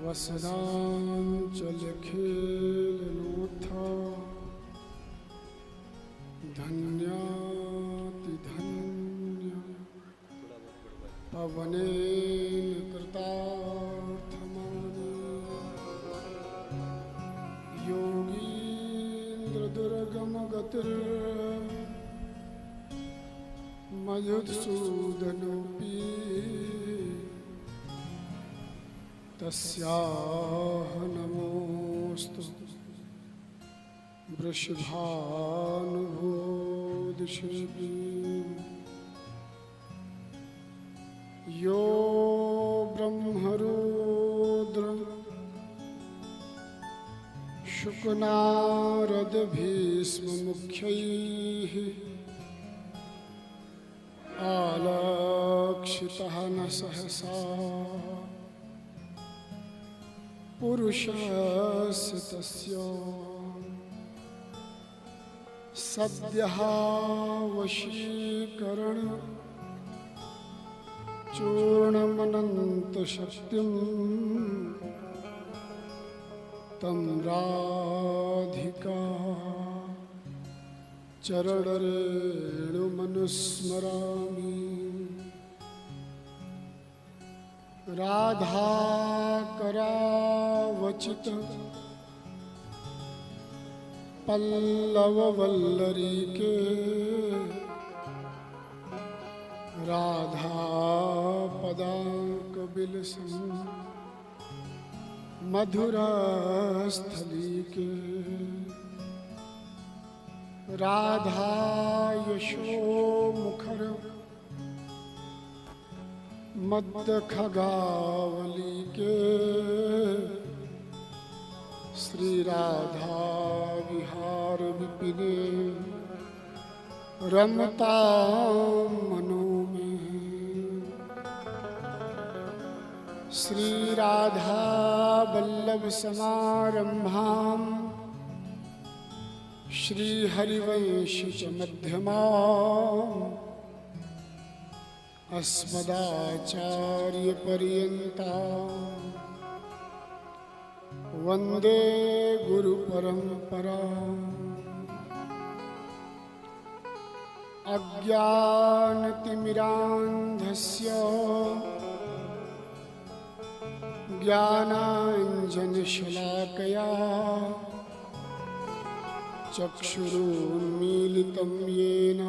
वसदांचल खेलनोत्था धन्यातिधन्य पवनेन कृतार्थमानि योगीन्द्रदुर्गमगतिर् मधुसूदनोऽपि तस्याह नमोस्तु वृषभानुभूदिशेऽपि यो ब्रह्मरुद्र शुकनारदभीष्ममुख्यैः आलक्षितः न सहसा पुरुषस्य तस्य सद्यः वशीकरण चूर्णमनन्तशक्तिं तं राधिका चरणरेणुमनुस्मरामि राधाकरावचित पल्लववल्लरीके राधापदाङ्कबिलसं मधुरस्थलीके राधा यशोमुखर मद्दखगावली के श्री राधा विहार विपिने रमता मनो में श्री राधा वल्लभ समारंभां श्री हरिवंश च मध्यमाम् अस्मदाचार्य पर्यन्ता वंदे गुरु परंपरा अज्ञानतिमिरान्धस्य ज्ञानाञ्जनशलाकया चक्षुरुन्मीलितं येन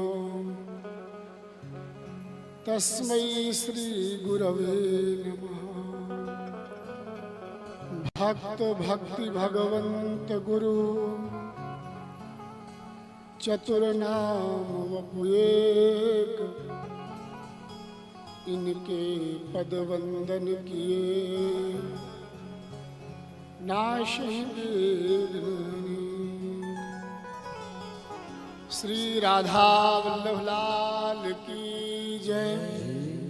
तस्मै श्री गुरवे नमः। भक्त भक्ति भगवंत गुरु चतुर्नाम वपुएक इनके पद वंदन किए नाशेंगे। श्री राधा वल्लभ लाल की जय,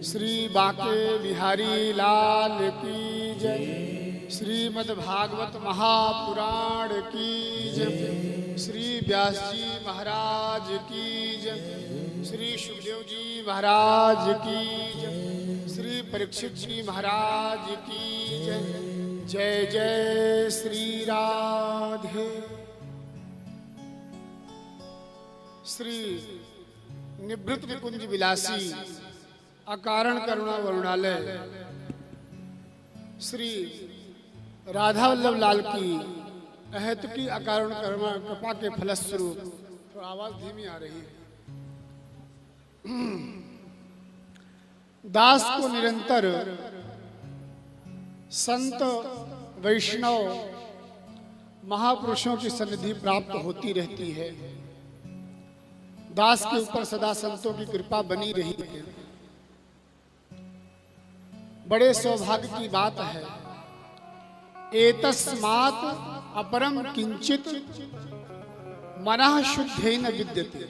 श्री बांके बिहारी लाल की जय, श्रीमद् भागवत महापुराण की जय, श्री व्यास जी महाराज की जय, श्री सुखदेव जी महाराज की जय, श्री परीक्षित जी महाराज की जय। जय जय श्री राधे। श्री निवृत्त निकुंज विलासी अकारण करुणा वरुणालय श्री राधा वल्लभ लाल की अहेतु की अकारण करुणा कृपा के फलस्वरूप, थोड़ा आवाज धीमी आ रही है, दास को निरंतर संत वैष्णव महापुरुषों की सन्निधि प्राप्त होती रहती है। दास के ऊपर सदा संतों की कृपा बनी रही है। बड़े सौभाग्य की बात है। एतस्मात् अपरम किंचित मनः शुद्धेन विद्यते।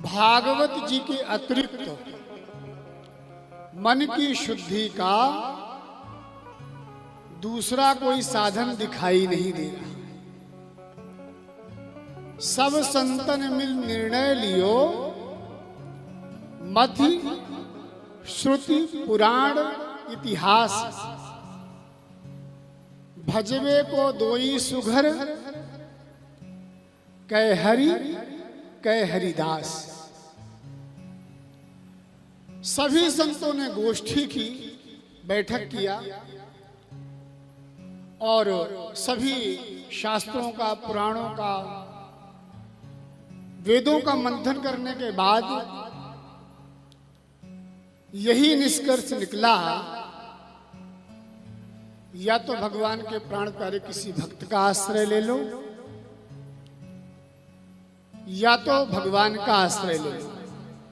भागवत जी के अतिरिक्त मन की शुद्धि का दूसरा कोई साधन दिखाई नहीं दे रहा। सब संतन मिल निर्णय लियो, मति, श्रुति, पुराण, इतिहास भजवे को दोई सुघर कह हरि कह हरिदास। सभी संतों ने गोष्ठी की, बैठक किया और सभी शास्त्रों का, पुराणों का, वेदों का मंथन करने के बाद यही निष्कर्ष निकला, या तो भगवान के प्राण प्यारे किसी भक्त का आश्रय ले लो, या तो भगवान का आश्रय ले लो,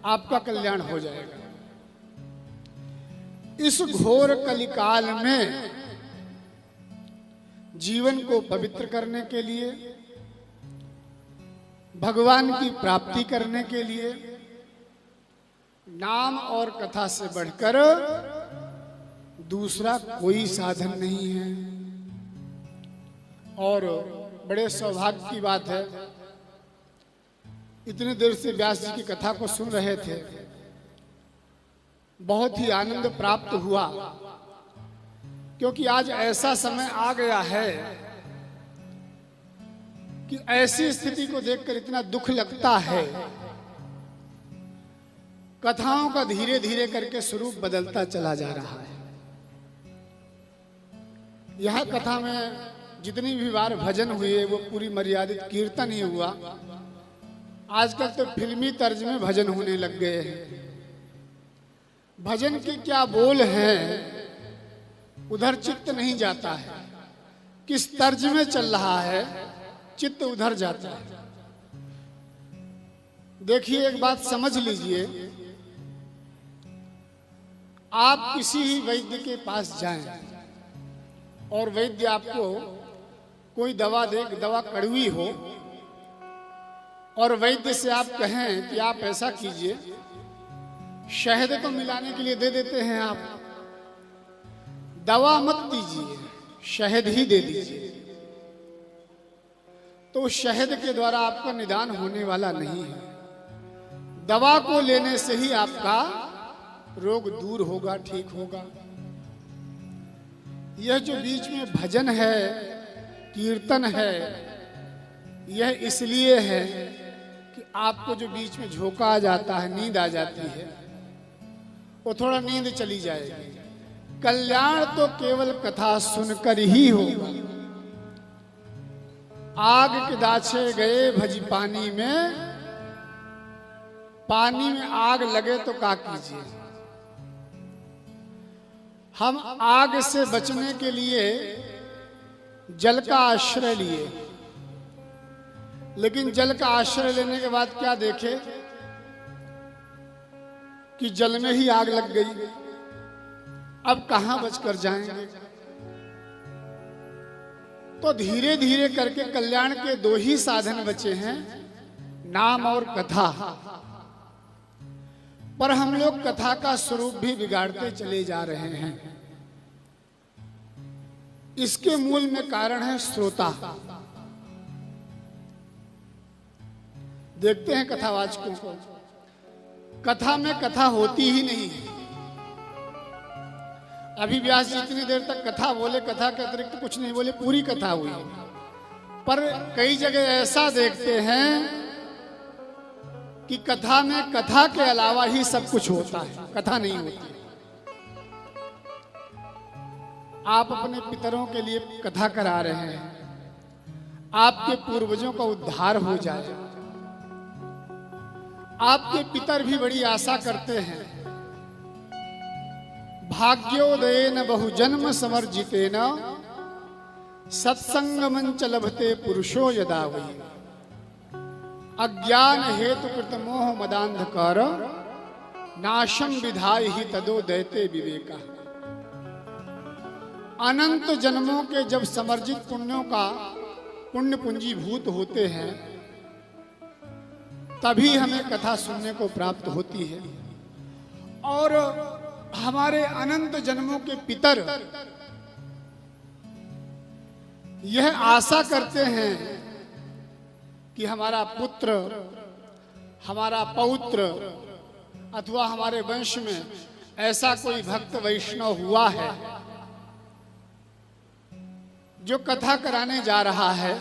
आपका कल्याण हो जाएगा। इस घोर कलिकाल में जीवन को पवित्र करने के लिए, भगवान की प्राप्ति करने के लिए नाम और कथा से बढ़कर दूसरा कोई साधन नहीं है। और बड़े सौभाग्य की बात है, इतनी देर से व्यास जी की कथा को सुन रहे थे, बहुत ही आनंद प्राप्त हुआ, क्योंकि आज ऐसा समय आ गया है कि ऐसी स्थिति को देखकर इतना दुख लगता है। कथाओं का धीरे धीरे करके स्वरूप बदलता चला जा रहा है। यह कथा में जितनी भी बार भजन हुए वो पूरी मर्यादित कीर्तन ही हुआ। आजकल तो फिल्मी तर्ज में भजन होने लग गए हैं। भजन के क्या बोल हैं उधर चित्त नहीं जाता है, किस तर्ज में चल रहा है चित्त उधर जाता है। देखिए, एक बात समझ लीजिए, आप किसी ही वैद्य के पास जाएं और वैद्य आपको कोई दवा दे, दवा कड़वी हो, और वैद्य से आप कहें कि आप ऐसा कीजिए, शहद तो मिलाने के लिए दे देते हैं आप, दवा मत दीजिए, शहद ही दे दीजिए, तो शहद के द्वारा आपका निदान होने वाला नहीं है। दवा को लेने से ही आपका रोग दूर होगा, ठीक होगा। यह जो बीच में भजन है, कीर्तन है, यह इसलिए है कि आपको जो बीच में झोंका आ जाता है, नींद आ जाती है, वो थोड़ा नींद चली जाएगी। कल्याण तो केवल कथा सुनकर ही होगा। आग के दाछे गए भजी पानी में, पानी में आग लगे तो क्या कीजिए। हम आग से बचने के लिए जल का आश्रय लिए, लेकिन जल का आश्रय लेने के बाद क्या देखे कि जल में ही आग लग गई। अब कहां बचकर जाएंगे। तो धीरे धीरे करके कल्याण के दो ही साधन बचे हैं, नाम और कथा। पर हम लोग कथा का स्वरूप भी बिगाड़ते चले जा रहे हैं। इसके मूल में कारण है श्रोता। देखते हैं कथावाचकों को, कथा में कथा होती ही नहीं है। अभी व्यास जी इतनी देर तक कथा बोले, कथा के अतिरिक्त कुछ नहीं बोले, पूरी कथा हुई। पर कई जगह ऐसा देखते हैं कि कथा में कथा के अलावा ही सब कुछ होता है, कथा नहीं होती। आप अपने पितरों के लिए कथा करा रहे हैं, आपके पूर्वजों का उद्धार हो जाए। आपके पितर भी बड़ी आशा करते हैं, भाग्योदयेन बहुजन्म समर्जितेन सत्संग मंच लभते पुरुषो यदा वै अज्ञान हेतु कृत मोह मदांधकार नाशम विधाय ही तदो दैते विवेका। अनंत जन्मों के जब समर्जित पुण्यों का पुण्य पूंजीभूत होते हैं, तभी हमें कथा सुनने को प्राप्त होती है। और हमारे अनंत जन्मों के पितर यह आशा करते हैं कि हमारा पुत्र, हमारा पौत्र अथवा हमारे वंश में ऐसा कोई भक्त वैष्णव हुआ है जो कथा कराने जा रहा है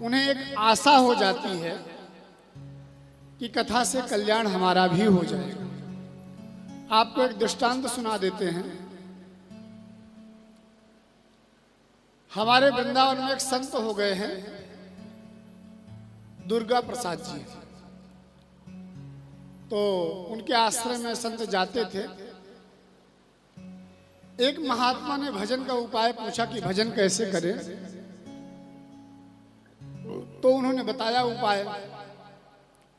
उन्हें एक आशा हो जाती है कि कथा से कल्याण हमारा भी हो जाएगा। आपको एक दृष्टांत सुना देते हैं। हमारे वृंदावन में एक संत हो गए हैं, दुर्गा प्रसाद जी। तो उनके आश्रम में संत जाते थे। एक महात्मा ने भजन का उपाय पूछा कि भजन कैसे करें, तो उन्होंने बताया उपाय।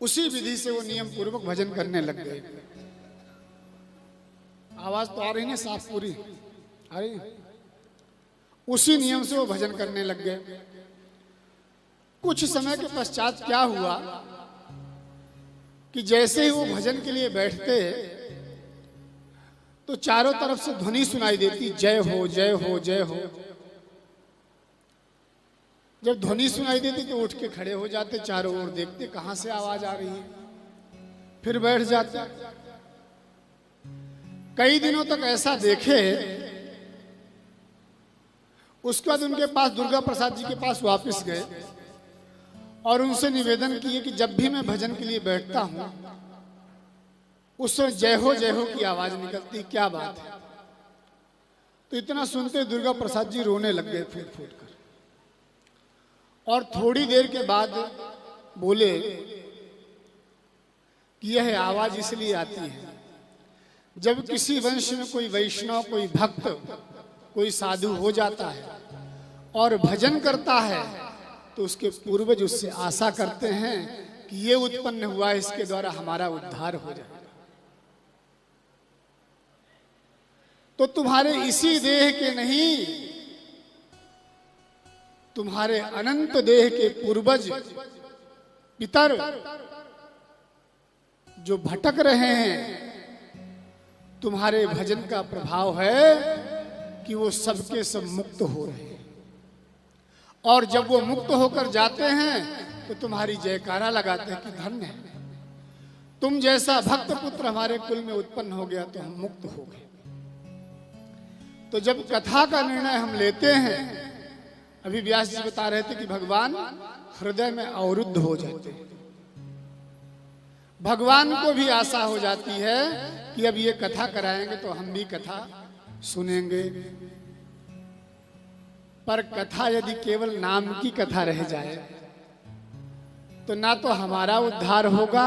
उसी विधि से वो नियम पूर्वक भजन करने लग गए। आवाज तो आ रही नहीं साफ पूरी आ रही। उसी नियम से वो भजन करने लग गए। कुछ समय के पश्चात क्या हुआ कि जैसे ही वो भजन के लिए बैठते तो चारों तरफ से ध्वनि सुनाई देती, जय हो जय हो जय हो। जब ध्वनि सुनाई देती तो उठ के खड़े हो जाते, चारों ओर देखते कहां से आवाज आ रही है, फिर बैठ जाते। कई दिनों तक ऐसा देखे। उसके बाद उनके पास दुर्गा प्रसाद जी के पास वापस गए और उनसे निवेदन किए कि जब भी मैं भजन के लिए बैठता हूं उस समय जय हो की आवाज निकलती, क्या बात है। तो इतना सुनते दुर्गा प्रसाद जी रोने लग गए फूट फूट कर। और थोड़ी देर के बाद बोले कि यह आवाज इसलिए आती है जब किसी वंश में कोई वैष्णव, कोई भक्त, कोई साधु हो जाता है और भजन करता है तो उसके पूर्वज उससे आशा करते हैं कि ये उत्पन्न हुआ, इसके द्वारा हमारा उद्धार हो जाए। तो तुम्हारे इसी देह के नहीं, तुम्हारे अनंत देह के पूर्वज पितर जो भटक रहे हैं, तुम्हारे भजन का प्रभाव है कि वो सबके सब मुक्त हो रहे हैं। और जब वो मुक्त होकर जाते हैं तो तुम्हारी जयकारा लगाते हैं कि धन्य है, तुम जैसा भक्त पुत्र हमारे कुल में उत्पन्न हो गया तो हम मुक्त हो गए। तो जब कथा का निर्णय हम लेते हैं, अभी व्यास जी बता रहे थे कि भगवान हृदय में अवरुद्ध हो जाते हैं। भगवान को भी आशा हो जाती है कि अब ये कथा कराएंगे तो हम भी कथा सुनेंगे। पर कथा यदि केवल नाम की कथा रह जाए तो ना तो हमारा उद्धार होगा,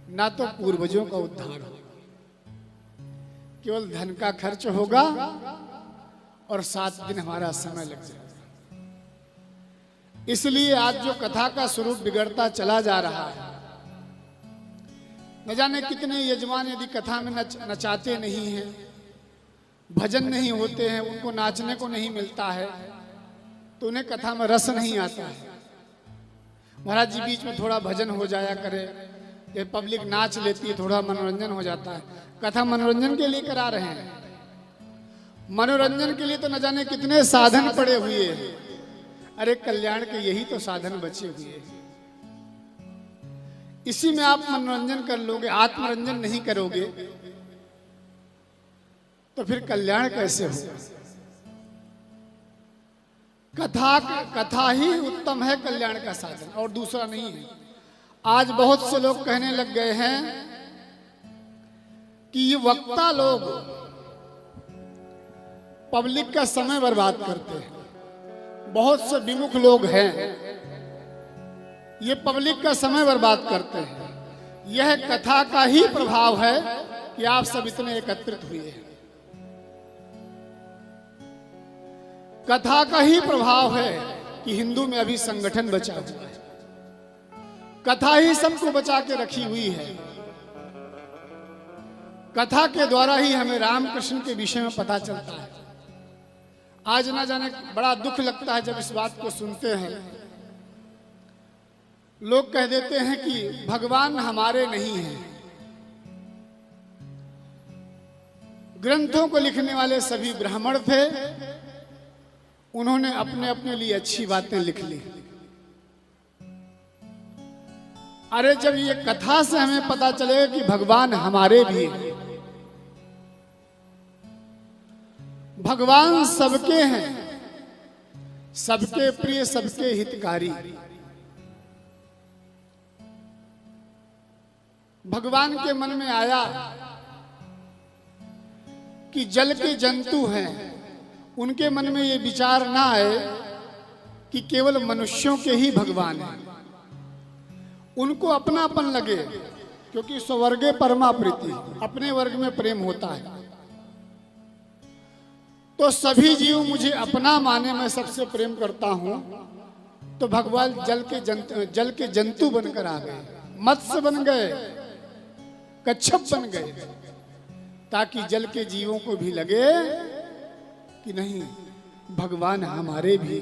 ना तो पूर्वजों का उद्धार होगा। केवल धन का खर्च होगा और 7 दिन हमारा समय लग जाएगा। इसलिए आज जो कथा का स्वरूप बिगड़ता चला जा रहा है, न जाने कितने यजमान यदि कथा में नचाते नहीं हैं, भजन नहीं होते हैं, उनको नाचने को नहीं मिलता है तो उन्हें कथा में रस नहीं आता है। महाराज जी बीच में थोड़ा भजन हो जाया करे, ये पब्लिक नाच लेती है, थोड़ा मनोरंजन हो जाता है। कथा मनोरंजन के लिए करा रहे हैं। मनोरंजन के लिए तो न जाने कितने साधन पड़े हुए हैं। अरे कल्याण के यही तो साधन बचे हुए हैं। इसी में आप मनोरंजन कर लोगे, आत्मरंजन नहीं करोगे तो फिर कल्याण कैसे होगा। कथा ही उत्तम है कल्याण का साधन, और दूसरा नहीं है। आज बहुत से लोग कहने लग गए हैं कि ये वक्ता लोग पब्लिक का समय बर्बाद करते हैं। बहुत से विमुख लोग हैं, ये पब्लिक का समय बर्बाद करते हैं। यह कथा का ही प्रभाव है कि आप सब इतने एकत्रित हुए हैं। कथा का ही प्रभाव है कि हिंदू में अभी संगठन बचा हुआ है। कथा ही सबको बचा के रखी हुई है। कथा के द्वारा ही हमें रामकृष्ण के विषय में पता चलता है। आज ना जाने बड़ा दुख लगता है जब इस बात को सुनते हैं। लोग कह देते हैं कि भगवान हमारे नहीं हैं। ग्रंथों को लिखने वाले सभी ब्राह्मण थे, उन्होंने अपने अपने लिए अच्छी बातें लिख ली। अरे जब ये कथा से हमें पता चलेगा कि भगवान हमारे भी हैं, भगवान सबके हैं, सबके प्रिय सबके हितकारी। भगवान के मन में आया कि जल के जंतु हैं, उनके मन में ये विचार ना आए कि केवल मनुष्यों के ही भगवान हैं, उनको अपनापन लगे, क्योंकि स्वर्गे परमा प्रीति, अपने वर्ग में प्रेम होता है। तो सभी जीव मुझे अपना माने, मैं सबसे प्रेम करता हूं। तो भगवान जल के जंतु बनकर आ गए, मत्स्य बन गए, कच्छप बन गए, ताकि जल के जीवों को भी लगे कि नहीं, भगवान हमारे भी।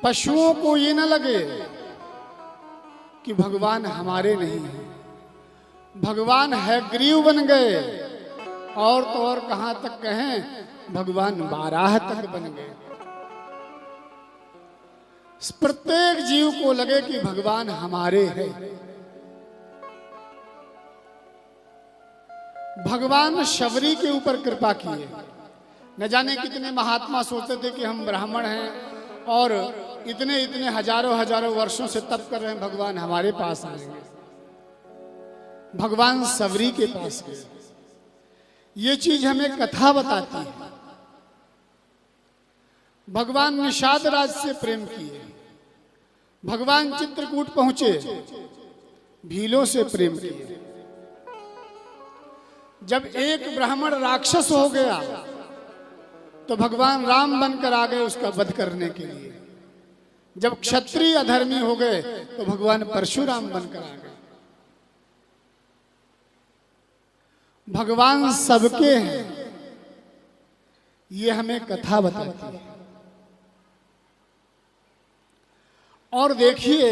पशुओं को ये न लगे कि भगवान हमारे नहीं है। भगवान है ग्रीव बन गए, और तो और कहां तक कहें, भगवान बाराह तक बन गए। प्रत्येक जीव को लगे कि भगवान हमारे हैं। भगवान शबरी के ऊपर कृपा किए। न जाने कितने महात्मा सोचते थे कि हम ब्राह्मण हैं और इतने इतने हजारों वर्षों से तप कर रहे हैं, भगवान हमारे पास आएंगे। भगवान शबरी के पास गए। ये चीज हमें कथा बताती है। भगवान निषाद राज से प्रेम किए। भगवान चित्रकूट पहुंचे, भीलों से प्रेम किए। जब एक ब्राह्मण राक्षस हो गया तो भगवान राम बनकर आ गए उसका वध करने के लिए। जब क्षत्रिय अधर्मी हो गए तो भगवान परशुराम बनकर आ गए। भगवान सबके हैं, ये हमें कथा बताती है। और देखिए,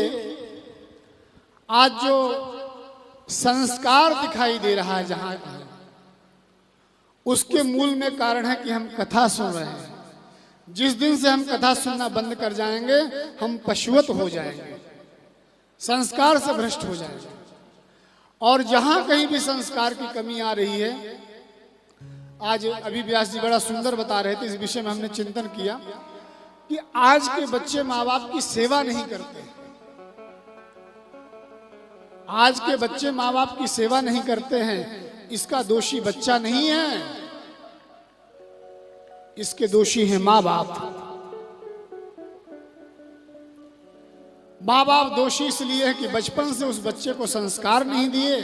आज जो संस्कार दिखाई दे रहा है जहां, उसके मूल में कारण है कि हम कथा सुन रहे हैं। जिस दिन से हम कथा सुनना बंद कर जाएंगे, हम पशुवत हो जाएंगे, संस्कार से भ्रष्ट हो जाएंगे। और जहां कहीं भी संस्कार की कमी आ रही है, आज अभी व्यास जी बड़ा सुंदर बता रहे थे, इस विषय में हमने चिंतन किया कि आज के बच्चे माँ बाप की सेवा नहीं करते। आज के बच्चे माँ बाप की सेवा नहीं करते हैं। इसका दोषी बच्चा नहीं है, इसके दोषी है माँ बाप। माँ बाप दोषी इसलिए है कि बचपन से उस बच्चे को संस्कार नहीं दिए।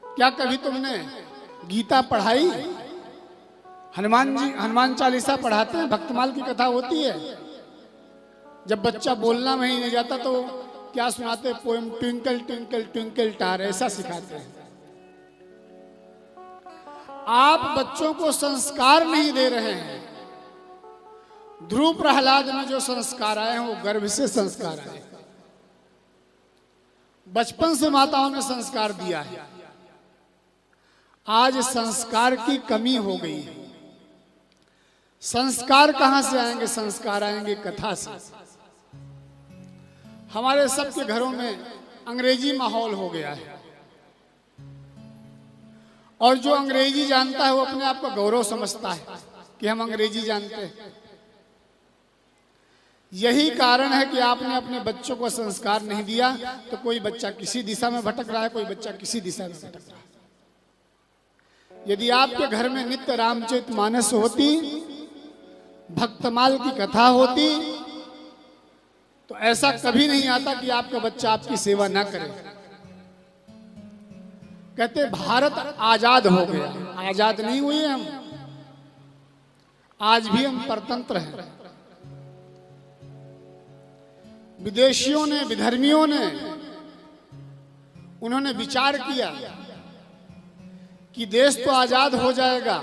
क्या कभी तुमने गीता पढ़ाई? हनुमान चालीसा पढ़ाते हैं, भक्तमाल की कथा होती है। जब बच्चा बोलना में ही नहीं जाता तो क्या सुनाते? Poem twinkle twinkle twinkle star, ऐसा सिखाते हैं। आप बच्चों को संस्कार नहीं दे रहे हैं। ध्रुव प्रहलाद में जो संस्कार आए हैं वो गर्भ से संस्कार आए, बचपन से माताओं ने संस्कार दिया है। आज संस्कार की कमी हो गई है। संस्कार कहां से आएंगे? संस्कार आएंगे कथा से। हमारे सबके घरों में अंग्रेजी माहौल हो गया है, और जो अंग्रेजी जानता है वो अपने आप को गौरव समझता है कि हम अंग्रेजी जानते हैं। यही कारण है कि आपने अपने बच्चों को संस्कार नहीं दिया, तो कोई बच्चा किसी दिशा में भटक रहा है, कोई बच्चा किसी दिशा में भटक रहा है। यदि आपके घर में नित्य रामचरितमानस होती, भक्तमाल की कथा होती, तो ऐसा कभी नहीं आता कि आपका बच्चा आपकी सेवा ना करे। कहते भारत आजाद हो गया। आजाद नहीं हुए हम, आज भी हम परतंत्र हैं। विदेशियों ने, विधर्मियों ने, उन्होंने विचार किया कि देश तो आजाद हो जाएगा,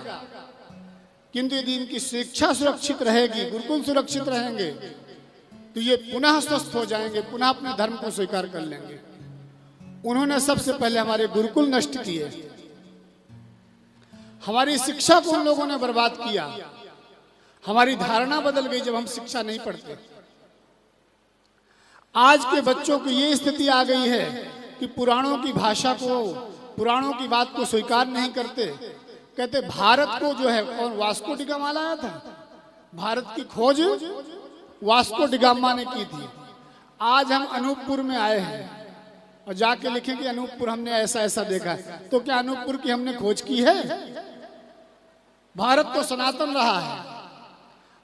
किंतु यदि इनकी शिक्षा सुरक्षित रहेगी, गुरुकुल सुरक्षित रहेंगे, तो ये पुनः स्वस्थ हो जाएंगे, पुनः अपने धर्म को स्वीकार कर लेंगे। उन्होंने सबसे पहले हमारे गुरुकुल नष्ट किए, हमारी शिक्षा को उन लोगों ने बर्बाद किया। हमारी धारणा बदल गई जब हम शिक्षा नहीं पढ़ते। आज के बच्चों की ये स्थिति आ गई है कि पुराणों की भाषा को, पुराणों की बात को स्वीकार नहीं करते। कहते भारत को जो है कौन वास्को डिगामा लाया था, भारत की खोज वास्को डिगामा ने की थी। आज हम अनूपपुर में आए हैं और जाके लिखें कि अनूपपुर हमने ऐसा ऐसा देखा है, तो क्या अनूपपुर की हमने खोज की है? भारत तो सनातन रहा है।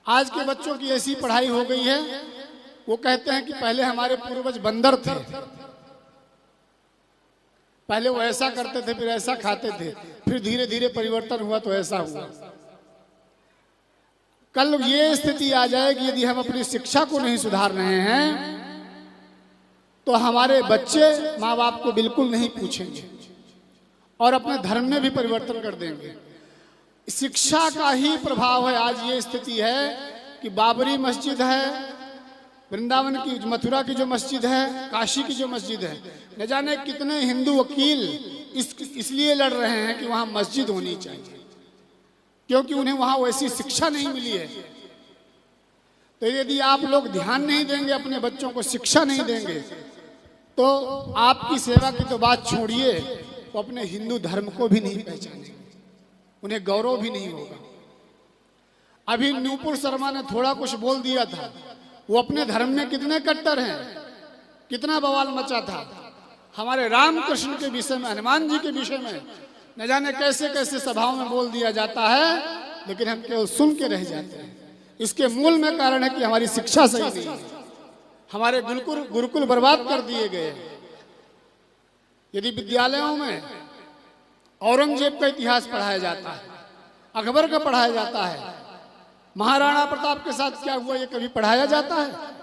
आज के बच्चों की ऐसी पढ़ाई हो गई है, वो कहते हैं कि पहले हमारे पूर्वज बंदर थे, पहले वो ऐसा करते थे, फिर ऐसा खाते थे, फिर धीरे धीरे परिवर्तन हुआ तो ऐसा हुआ। कल ये स्थिति आ जाएगी यदि हम अपनी शिक्षा को नहीं सुधार रहे हैं तो हमारे बच्चे माँ बाप को बिल्कुल नहीं पूछेंगे और अपने धर्म में भी परिवर्तन कर देंगे। शिक्षा का ही प्रभाव है। आज ये स्थिति है कि बाबरी मस्जिद है, वृंदावन की मथुरा की जो मस्जिद है, काशी की जो मस्जिद है, न जाने कितने हिंदू वकील इसलिए लड़ रहे हैं कि वहां मस्जिद होनी चाहिए, क्योंकि उन्हें वहां वैसी शिक्षा नहीं मिली है। तो यदि आप लोग ध्यान नहीं देंगे, अपने बच्चों को शिक्षा नहीं देंगे, तो आपकी सेवा की तो बात छोड़िए, वो अपने हिंदू धर्म को भी नहीं पहचानेंगे, उन्हें गौरव भी नहीं होगा। अभी नूपुर शर्मा ने थोड़ा कुछ बोल दिया था, वो अपने धर्म में कितने कट्टर हैं, कितना बवाल मचा था। हमारे रामकृष्ण के विषय में, हनुमान जी के विषय में न जाने कैसे कैसे सभाओं में बोल दिया जाता है, लेकिन हम केवल सुन के रह जाते हैं। इसके मूल में कारण है कि हमारी शिक्षा सही नहीं है, हमारे गुरुकुल बर्बाद कर दिए गए। यदि विद्यालयों में औरंगजेब का इतिहास पढ़ाया जाता है, अकबर का पढ़ाया जाता है, महाराणा प्रताप के साथ क्या हुआ ये कभी पढ़ाया जाता है?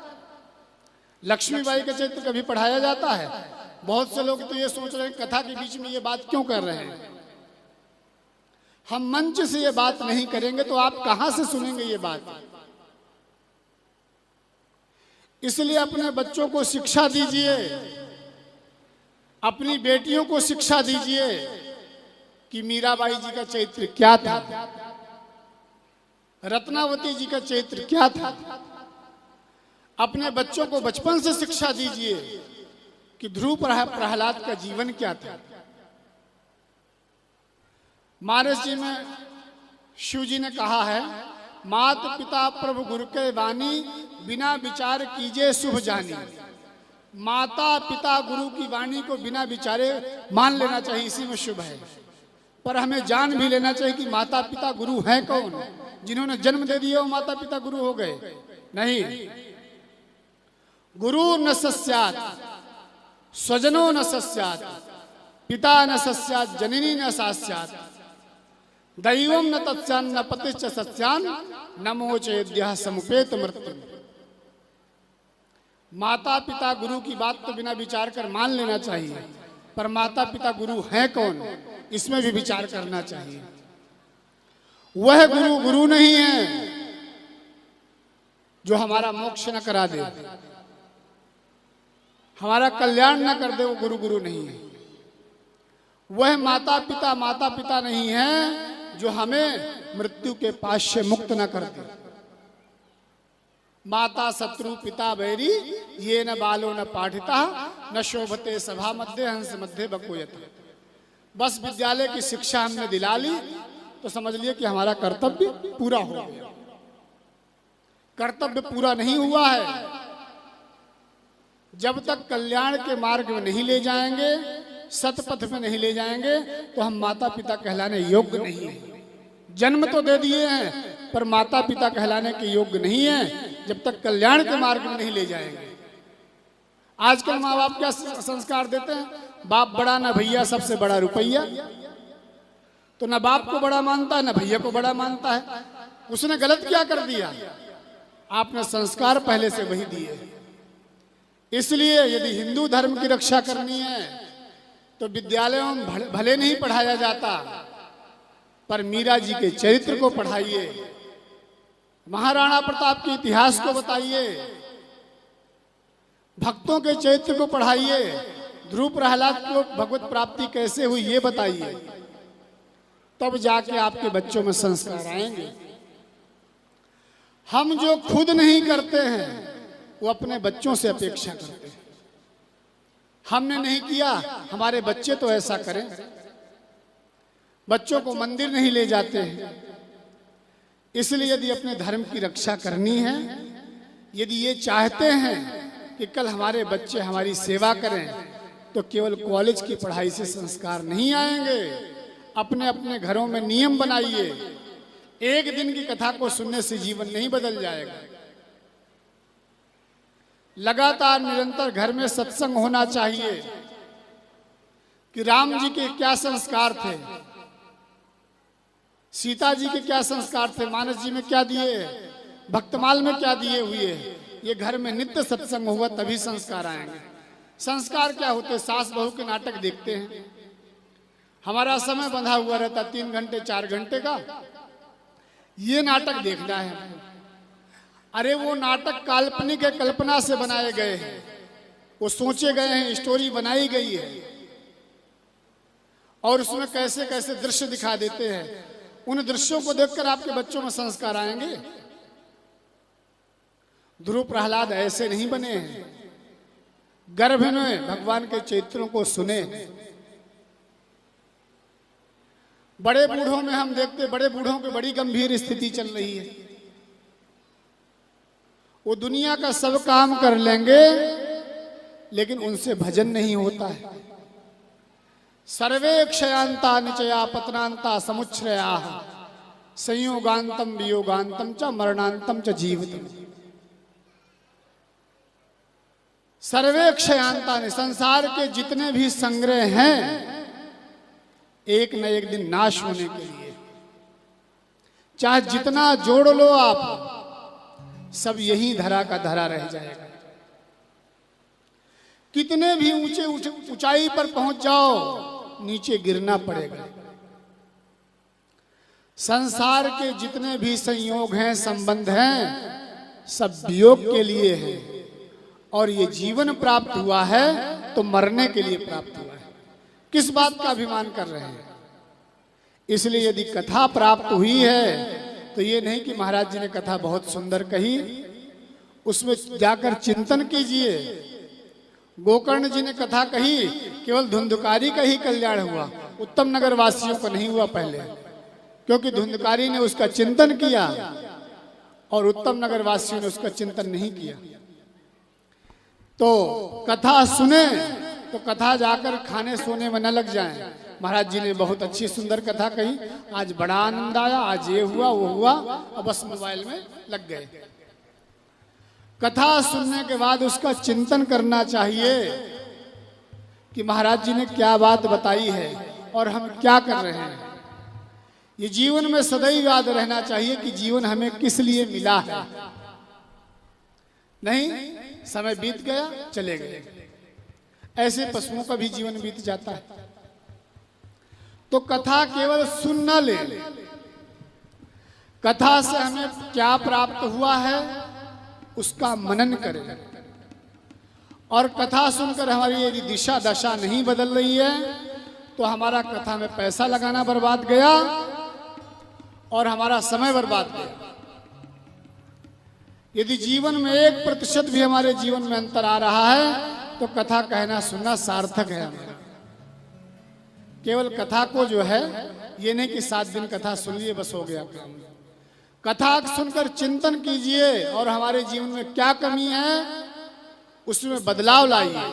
लक्ष्मीबाई का चरित्र कभी पढ़ाया जाता है? बहुत से लोग तो ये सोच रहे हैं कथा के बीच में ये बात क्यों कर रहे हैं। हम मंच से ये बात नहीं करेंगे तो आप कहां से सुनेंगे ये बात। इसलिए अपने बच्चों को शिक्षा दीजिए, अपनी बेटियों को शिक्षा दीजिए कि मीराबाई जी का चरित्र क्या था, रत्नावती जी का चरित्र क्या था। अपने बच्चों को बचपन से शिक्षा दीजिए कि ध्रुव प्रहलाद का जीवन क्या था। मानस जी में शिव जी ने कहा है, मात पिता प्रभु गुरु के वाणी, बिना विचार कीजिए शुभ जानी। माता पिता गुरु की वाणी को बिना विचारे मान लेना चाहिए, इसी में शुभ है। पर हमें जान भी लेना चाहिए कि माता पिता गुरु हैं कौन। जिन्होंने जन्म दे दिया वो माता पिता गुरु हो गए? नहीं। गुरु न सस्यात्, स्वजनो न सस्यात्, पिता न सस्यात्, जननी न सास्यात्, दैवम न तत्स्यान् न पतिश्च सत्स्यान्, नमो चेद्यः समुपेत मृत्यु। माता पिता गुरु की बात तो बिना विचार कर मान लेना चाहिए, पर माता पिता गुरु हैं कौन इसमें भी विचार करना चाहिए। वह गुरु गुरु नहीं है जो हमारा मोक्ष न करा दे, हमारा कल्याण न कर दे, वो गुरु गुरु नहीं है। वह माता पिता नहीं है जो हमें मृत्यु के पाश से मुक्त न कर दे। माता शत्रु पिता बैरी, ये न बालो न पाठिता, न शोभते सभा मध्य हंस मध्य बकोयत। बस विद्यालय की शिक्षा हमने दिला ली तो समझ लिए कि हमारा कर्तव्य पूरा हो गया। कर्तव्य पूरा नहीं हुआ है। जब तक कल्याण के मार्ग में नहीं ले जाएंगे, सतपथ में नहीं ले जाएंगे, तो हम माता पिता कहलाने योग्य नहीं है। जन्म तो दे दिए हैं पर माता पिता कहलाने के योग्य नहीं है जब तक कल्याण के मार्ग में नहीं ले जाएंगे। आजकल माँ बाप क्या संस्कार देते हैं? बाप बड़ा ना भैया, सबसे बड़ा रुपया। तो ना बाप को बड़ा मानता है ना भैया को बड़ा मानता है। उसने गलत क्या कर दिया? आपने संस्कार पहले से वही दिए। इसलिए यदि हिंदू धर्म की रक्षा करनी है तो विद्यालयों में भले नहीं पढ़ाया जाता, पर मीरा जी के चरित्र को पढ़ाइए, महाराणा प्रताप के इतिहास को बताइए, भक्तों के चरित्र को पढ़ाइए, ध्रुव प्रहलाद को भगवत प्राप्ति कैसे हुई ये बताइए, तब जाके आपके बच्चों में संस्कार आएंगे। हम जो खुद नहीं करते हैं वो अपने बच्चों से अपेक्षा करते हैं। हमने नहीं किया, हमारे बच्चे तो ऐसा करें। बच्चों को मंदिर नहीं ले जाते हैं। इसलिए यदि अपने धर्म की रक्षा करनी है, यदि ये चाहते हैं कि कल हमारे बच्चे हमारी सेवा करें, तो केवल कॉलेज की पढ़ाई से संस्कार नहीं आएंगे। अपने अपने घरों में नियम बनाइए। एक दिन की कथा को सुनने से जीवन नहीं बदल जाएगा। लगातार निरंतर घर में सत्संग होना चाहिए कि राम जी के क्या संस्कार थे, सीता जी के क्या संस्कार थे, मानस जी में क्या दिए, भक्तमाल में क्या दिए हुए। ये घर में नित्य सत्संग हुआ तभी संस्कार आएंगे। संस्कार क्या होते? सास बहू के नाटक देखते हैं। हमारा समय बंधा हुआ रहता 3 घंटे 4 घंटे का, ये नाटक देखना है। अरे वो नाटक काल्पनिक है, कल्पना से बनाए गए हैं, वो सोचे गए हैं, स्टोरी बनाई गई है और उसमें कैसे कैसे दृश्य दिखा देते हैं। उन दृश्यों को देखकर आपके बच्चों में संस्कार आएंगे। ध्रुव प्रहलाद ऐसे नहीं बने हैं। गर्भ में भगवान के चरित्रों को सुने। बड़े बूढ़ों में हम देखते, बड़े बूढ़ों की बड़ी गंभीर स्थिति चल रही है। वो दुनिया का सब काम कर लेंगे लेकिन उनसे भजन नहीं होता है। सर्वे क्षयांता निचया पतनांता समुच्छ्रया संयोगांतम वियोगांतम च मरणांतम च जीवितम। सर्वे क्षयांता ने, संसार के जितने भी संग्रह हैं एक न एक दिन नाश होने के लिए, चाहे जितना जोड़ लो आप, सब यही धरा का धरा रह जाएगा। कितने भी ऊंचे ऊंचाई पर पहुंच जाओ, नीचे गिरना पड़ेगा। संसार के जितने भी संयोग हैं, संबंध हैं, सब वियोग के लिए हैं। और ये जीवन प्राप्त हुआ है तो मरने के लिए प्राप्त हुआ है। किस बात का अभिमान कर रहे हैं? इसलिए यदि कथा प्राप्त हुई है तो ये नहीं कि महाराज जी ने कथा बहुत सुंदर कही, उसमें जाकर चिंतन कीजिए। गोकर्ण जी ने कथा कही, केवल धुंधकारी का ही कल्याण हुआ, उत्तम नगर वासियों को नहीं हुआ पहले, क्योंकि धुंधकारी ने उसका चिंतन किया और उत्तम नगर वासियों ने उसका चिंतन नहीं किया। तो कथा सुने तो कथा जाकर खाने सोने में न लग जाएं। महाराज जी ने बहुत अच्छी सुंदर कथा कही, आज बड़ा आनंद आया, आज ये हुआ वो हुआ, और बस मोबाइल में लग गए। कथा सुनने के बाद उसका चिंतन करना चाहिए कि महाराज जी ने क्या बात बताई है और हम क्या कर रहे हैं। ये जीवन में सदैव याद रहना चाहिए कि जीवन हमें किस लिए मिला है। नहीं, समय बीत गया, चले गए। ऐसे पशुओं का भी जीवन बीत जाता है। तो कथा केवल सुन न ले, कथा से हमें क्या प्राप्त हुआ है उसका मनन करें। और कथा सुनकर हमारी यदि दिशा दशा नहीं बदल रही है तो हमारा कथा में पैसा लगाना बर्बाद गया और हमारा समय बर्बाद गया। यदि जीवन में 1% भी हमारे जीवन में अंतर आ रहा है तो कथा कहना सुनना सार्थक है हमारा। केवल कथा को जो है ये नहीं कि 7 दिन कथा सुन लिए बस हो गया। कथा सुनकर चिंतन कीजिए और हमारे जीवन में क्या कमी है उसमें बदलाव लाइए।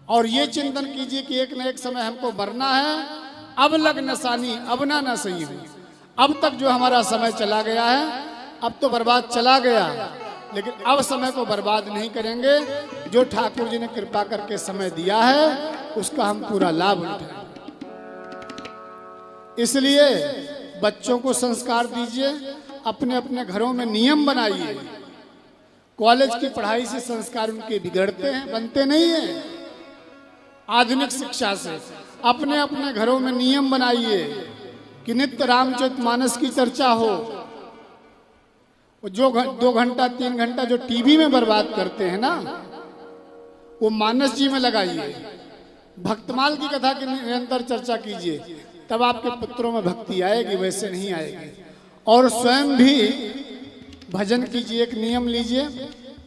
और ये चिंतन कीजिए कि एक न एक समय हमको मरना है, अब लग नसानी अब ना सही हो। अब तक जो हमारा समय चला गया है अब तो बर्बाद चला गया, लेकिन अब समय को बर्बाद नहीं करेंगे। जो ठाकुर जी ने कृपा करके समय दिया है उसका हम पूरा लाभ उठाएं। इसलिए बच्चों को संस्कार दीजिए, अपने अपने घरों में नियम बनाइए। कॉलेज की पढ़ाई से संस्कार उनके बिगड़ते हैं, बनते नहीं हैं। आधुनिक शिक्षा से अपने अपने घरों में नियम बनाइए कि नित्य रामचरितमानस की चर्चा हो। जो 2 घंटा 3 घंटा जो टीवी में बर्बाद करते हैं ना, वो मानस जी में लगाइए। भक्तमाल की कथा की निरंतर चर्चा कीजिए, तब आपके पुत्रों में भक्ति आएगी, वैसे नहीं आएगी। और स्वयं भी भजन कीजिए। एक नियम लीजिए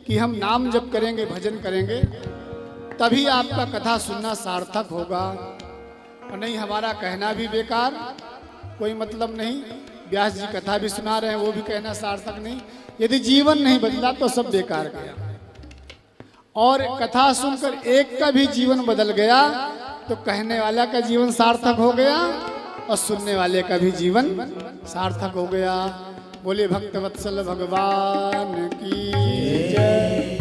कि हम नाम जप करेंगे, भजन करेंगे, तभी आपका कथा सुनना सार्थक होगा। और नहीं हमारा कहना भी बेकार, कोई मतलब नहीं। व्यास जी कथा भी सुना रहे हैं, वो भी कहना सार्थक नहीं। यदि जीवन नहीं बदला तो सब बेकार गया। और कथा सुनकर एक का भी जीवन बदल गया तो कहने वाला का जीवन सार्थक हो गया और सुनने वाले का भी जीवन सार्थक हो गया। बोले भक्तवत्सल भगवान की जय।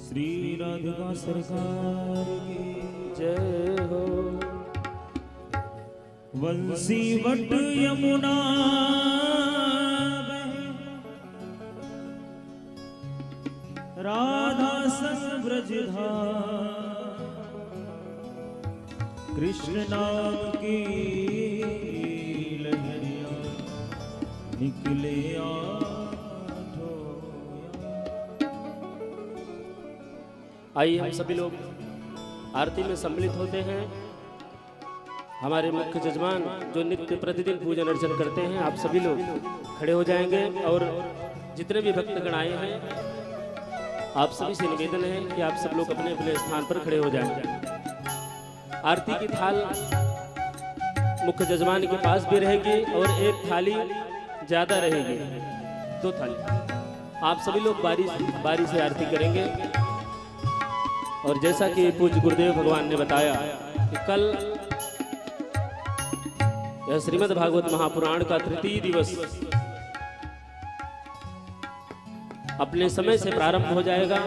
श्री राधिका सरकार की जय हो। वंशी वट यमुना राधा संग ब्रजधार, कृष्ण नाम की लहरिया निकले आइए हम सभी लोग आरती में सम्मिलित होते हैं। हमारे मुख्य जजमान जो नित्य प्रतिदिन पूजन अर्चन करते हैं, आप सभी लोग खड़े हो जाएंगे और जितने भी भक्तगण आए हैं आप सभी से निवेदन है कि आप सब लोग अपने अपने स्थान पर खड़े हो जाएंगे। आरती की थाल मुख्य जजमान के पास भी रहेगी और एक थाली ज्यादा रहेगी, 2 थाली। आप सभी लोग बारी से आरती करेंगे। और जैसा कि पूज्य गुरुदेव भगवान ने बताया कि कल यह श्रीमद् भागवत महापुराण का तृतीय दिवस अपने समय से प्रारंभ हो जाएगा।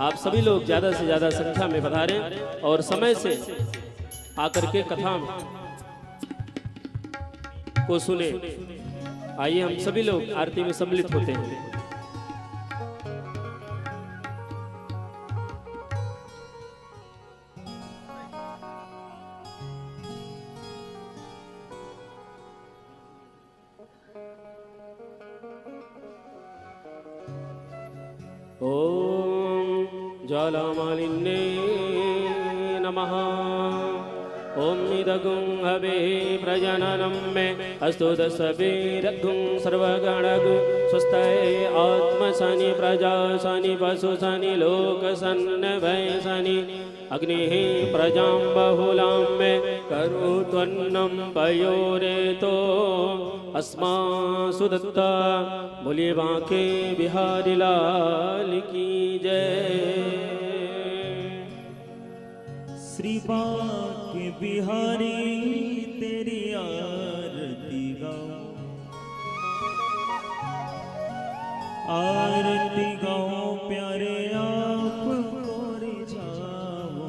आप सभी लोग ज्यादा से ज्यादा संख्या में पधारें और समय से आकर के कथा को सुने। आइए हम सभी लोग आरती में सम्मिलित होते हैं। ओम ज्वालामालिन्ये नमः। ओम निदगुं हवे प्रजननं मे अस्तु दशभिरघुं सर्वगणगु स्वस्ताय आत्मसनि प्रजासनि पशुसनि लोकसन्नभयसनि अग्निः प्रजां बहुलां मे करोत्वन्नं पयोरेतो अस्मा सुदत्ता। बोलिए बांके बिहारी लाल की जय। श्री बांके बिहारी तेरी आरती गाओ, आरती गाओ प्यारे आप कोरी जाओ।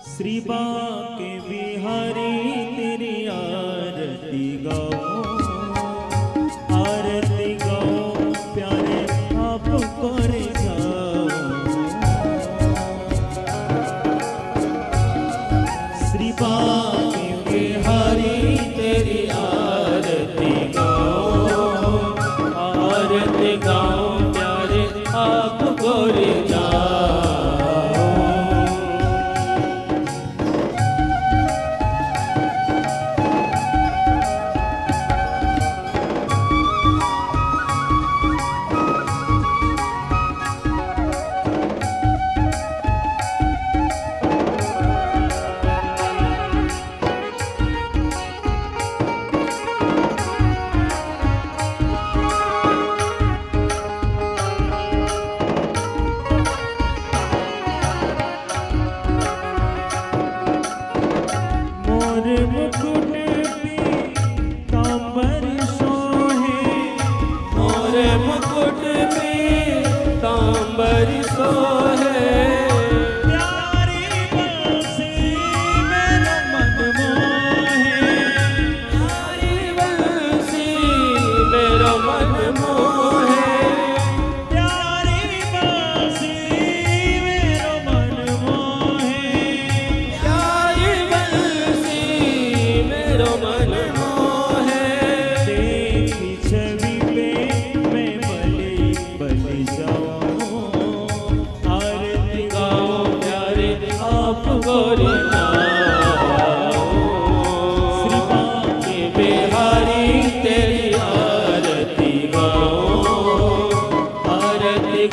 श्री बांके बिहारी तेरी आरती गाओ, आरती गाओ प्यारे आप कोरी जाओ। श्री बांके बिहारी तेरी आरती गाओ, आरती गाओ प्यारे आप कोरी जाओ।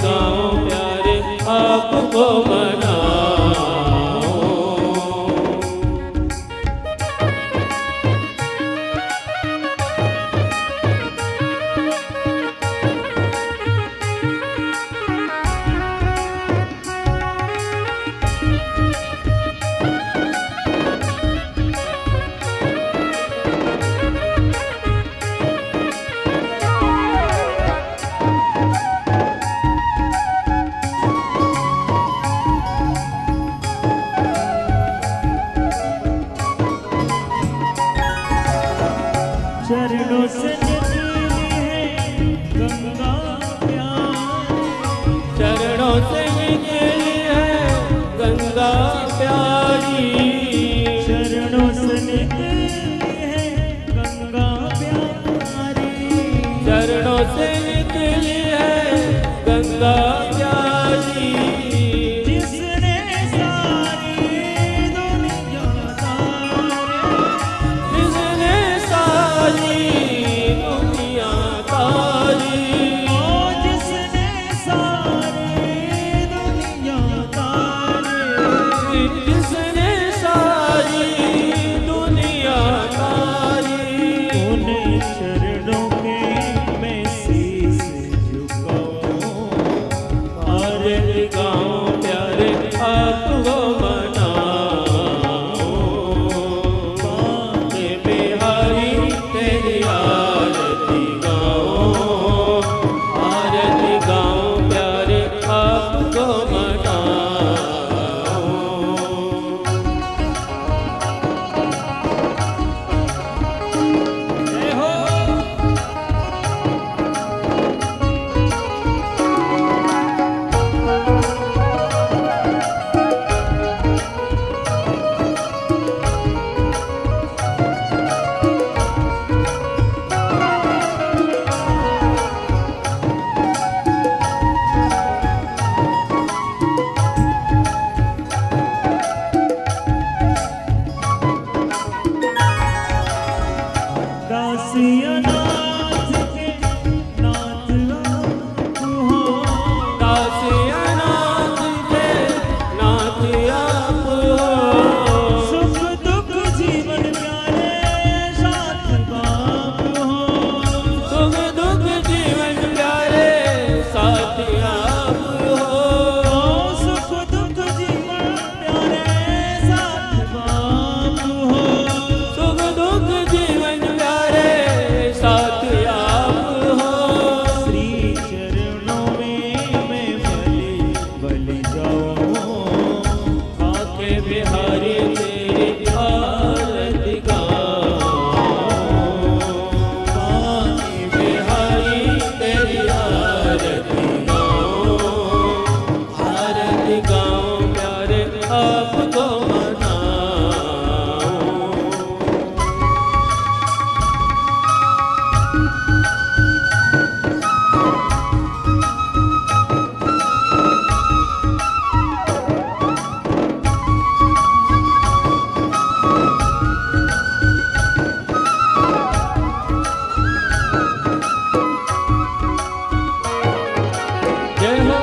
गाओ प्यारे आपको मनाओ। चरणों से निकली है गंगा प्यारी, चरणों से निकली है गंगा प्यारी, चरणों से निकली है गंगा प्यारी, चरणों से निकली है गंगा प्यारी। जिसने सारी दुनिया तारे, जिसने सारी दुनिया तारी, ओ जिसने सारी दुनिया तारे, जिसने सारी दुनिया तारी। उन्हें चरणों में मैं शीश झुकाऊं, आरती गाओ प्यारे आपको मनाओ। बांके बिहारी तेरी आरती गाओ, आरती गाओ प्यारे आपको मनाओ। जय हो। दासिया नाथ के नाथ आप हो, दासिया नाथ के नाथ आप हो, सुख दुख जीवन प्यारे साथ बाप हो, सुख दुख जीवन प्यारे साथ आप हो, सुख दुख जीवन प्यारे साथ बाप हो, सुख दुख जीवन प्यारे साथ आप हो। श्री चरणों में मैं बलि जाऊं, आके बिहारी तेरी आरती गाओ, आके बिहारी तेरी आरती गाओ, आरती गाओ प्यारे आपको मनाओ। जय हो।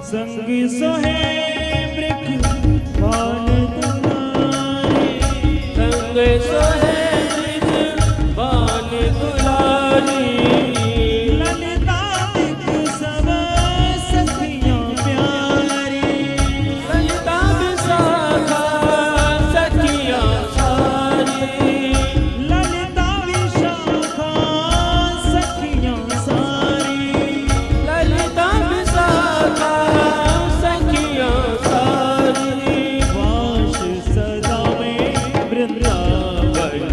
संगी सोहे मृग भाल तुम्हारे, संग सोहे ब्रिज बान दुलारी, ललिता दिख सब सखियां प्यारी, ललिता विशाखा सखियां सारी, ललिता विशाखा सखियां सारी, ललिता विशाखा सखियां सारी। वास सदा में वृंदावन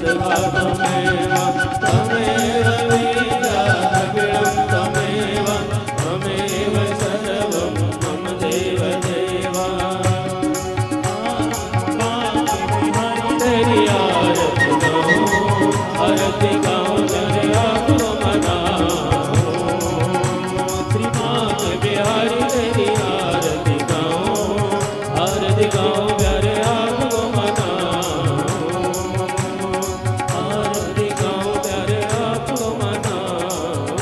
त्वमेव त्वमेव वीर्याद्रविणं त्वमेव त्वमेव सर्वं मम देव देवा तेरी आरती गाऊं तेरे आपको मनाऊं श्रीमान बिहारी तेरी आरती गाऊं प्यारे आपको मनाऊं आरती गाऊं प्यारे आपको मनाऊं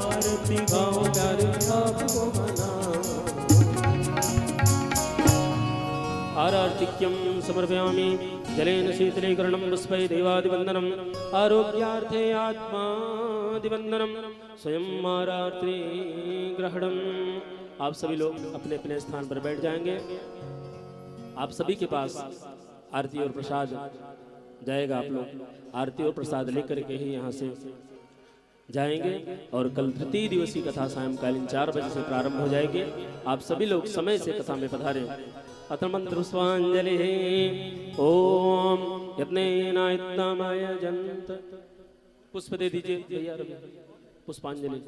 आरती गाऊं प्यारे आपको मनाऊं आरार्तिक्यं समर्पयामि जलेन शीतलीकरणं पुष्पै देवादिवन्दनम् आरोग्यार्थे आत्मादिवन्दनम् स्वयं आरार्ति ग्रहणम्। आप सभी लोग अपने अपने स्थान पर बैठ जाएंगे। आप सभी के पास आरती और प्रसाद जाएगा। आप लोग आरती और प्रसाद लेकर के ही यहाँ से जाएंगे और कल तृतीय दिवसीय कथा सायंकालीन 4 बजे से प्रारंभ हो जाएगी। आप सभी लोग समय से कथा में पधारें। अथ मंत्र पुष्पांजलि ओम यत्नेनायत्नामयजन्त। पुष्प दे दीजिए भैया, पुष्पांजलि।